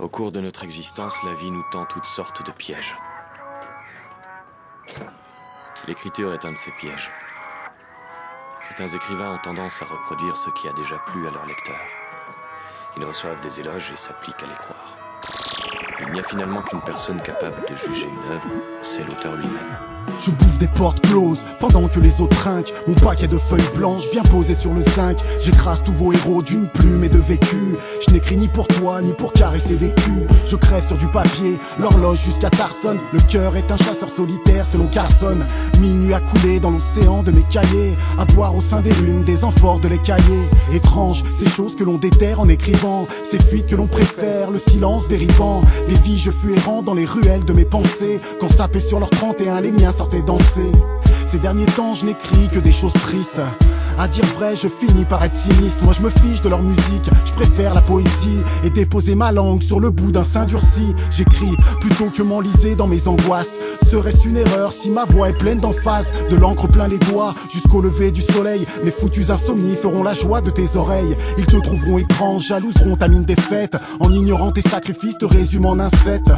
Au cours de notre existence, la vie nous tend toutes sortes de pièges. L'écriture est un de ces pièges. Certains écrivains ont tendance à reproduire ce qui a déjà plu à leurs lecteurs. Ils reçoivent des éloges et s'appliquent à les croire. Il n'y a finalement qu'une personne capable de juger une œuvre, c'est l'auteur lui-même. Je bouffe des portes closes pendant que les autres trinquent. Mon paquet de feuilles blanches bien posées sur le zinc. J'écrase tous vos héros d'une plume et de vécu. Je n'écris ni pour toi ni pour caresser des culs. Je crève sur du papier, l'horloge jusqu'à Tarson. Le cœur est un chasseur solitaire selon Carson. Minuit a coulé dans l'océan de mes cahiers. À boire au sein des lunes, des amphores de les cahiers. Étrange, ces choses que l'on déterre en écrivant. Ces fuites que l'on préfère, le silence dérivant. Les vies je fus errant dans les ruelles de mes pensées. Quand sapés sur leurs 31, les miens sortaient danser. Ces derniers temps je n'écris que des choses tristes. À dire vrai je finis par être sinistre. Moi je me fiche de leur musique, je préfère la poésie. Et déposer ma langue sur le bout d'un sein durci. J'écris plutôt que m'enliser dans mes angoisses. Serait-ce une erreur si ma voix est pleine d'emphase? De l'encre plein les doigts jusqu'au lever du soleil. Mes foutus insomnies feront la joie de tes oreilles. Ils te trouveront étrange, jalouseront ta mine défaite. En ignorant tes sacrifices te résument en insectes.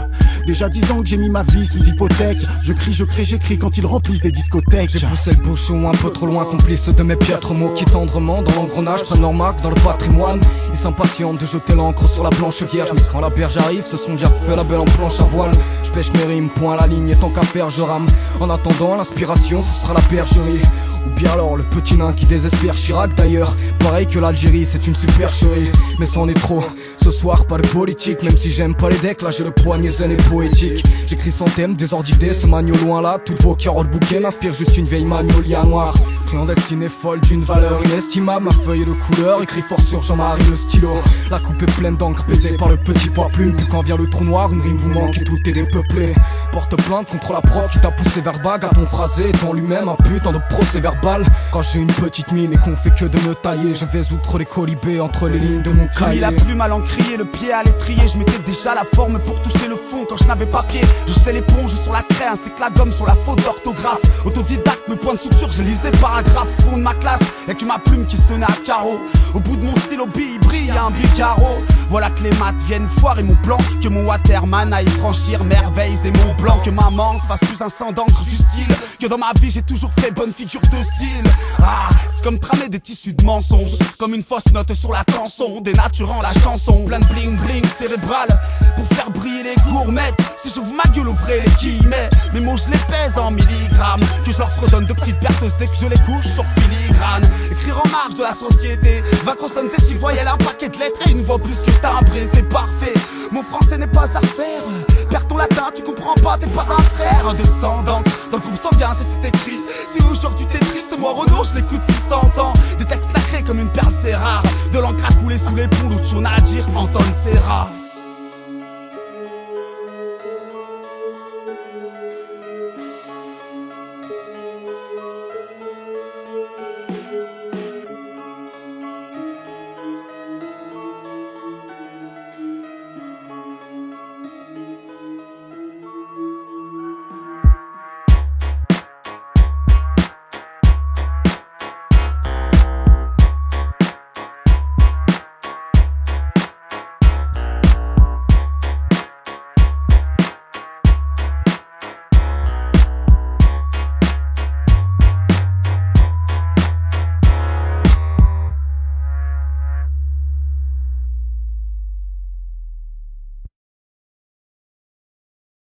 Déjà 10 ans que j'ai mis ma vie sous hypothèque. Je crie, je crée, j'écris quand ils remplissent des discothèques. J'ai poussé le bouchon un peu trop loin, complice de mes piètres mots qui tendrement dans l'engrenage prennent leur marque dans le patrimoine. Ils s'impatientent de jeter l'encre sur la planche vierge. Mais quand la berge arrive, se sont déjà fait la belle en planche à voile. Je pêche mes rimes, point à la ligne et tant qu'à faire je rame. En attendant l'inspiration, ce sera la bergerie. Ou bien alors le petit nain qui désespère. Chirac d'ailleurs, pareil que l'Algérie, c'est une supercherie. Mais c'en est trop, ce soir pas de politique. Même si j'aime pas les decks, là j'ai le poignet zen et poétique. J'écris sans thème, des ordres d'idées, ce manio loin là. Toutes vos carottes bouquets m'inspirent juste une vieille magnolia noire. Clandestine et folle d'une valeur inestimable. Ma feuille est de couleur, écrit fort sur Jean-Marie le stylo. La coupe est pleine d'encre, baisée par le petit poids plume. Puis quand vient le trou noir, une rime vous manque et tout est dépeuplé. Porte plainte contre la prof qui t'a poussé vers bague. À ton phrasé étant lui-même un putain de procès verbal. Quand j'ai une petite mine et qu'on fait que de me tailler, je vais outre les colibés entre les lignes de mon cahier. J'ai mis la plume à l'encrier, le pied à l'étrier. Je mettais déjà la forme pour toucher le fond quand je n'avais pas pied. Je jetais l'éponge sur la craie ainsi que la gomme sur la faute d'orthographe. Autodidacte, mes points de suture, je lisais paragraphe. Fond de ma classe, y'a que ma plume qui se tenait à carreau. Au bout de mon stylo bille brille un bicaro. Voilà que les maths viennent foirer mon plan. Que mon Waterman aille franchir merveilles et mon blanc. Que ma manche fasse plus un sang d'encre du style. Que dans ma vie j'ai toujours fait bonne figure de style. Ah, c'est comme tramer des tissus de mensonges. Comme une fausse note sur la canson, dénaturant la chanson. Plein de bling bling cérébral pour faire briller les gourmettes. Si j'ouvre ma gueule, ouvrez les guillemets. Mes mots je les pèse en milligrammes. Que je leur fredonne de petites perceuses dès que je les couche sur filigrane. Écrire en marge de la société. 20 consonnes et 6 voyelles, un paquet de lettres et une voix plus que timbrée, c'est parfait. Mon français n'est pas à faire. Perds ton latin, tu comprends pas, t'es pas un frère. Un descendant, dans le groupe sanguin, c'est écrit. Si aujourd'hui t'es triste, moi Renaud, je l'écoute depuis 100 ans. Des textes nacrés comme une perle, c'est rare. De l'encre à couler sous les ponts, l'outil à dire, Anton Serra.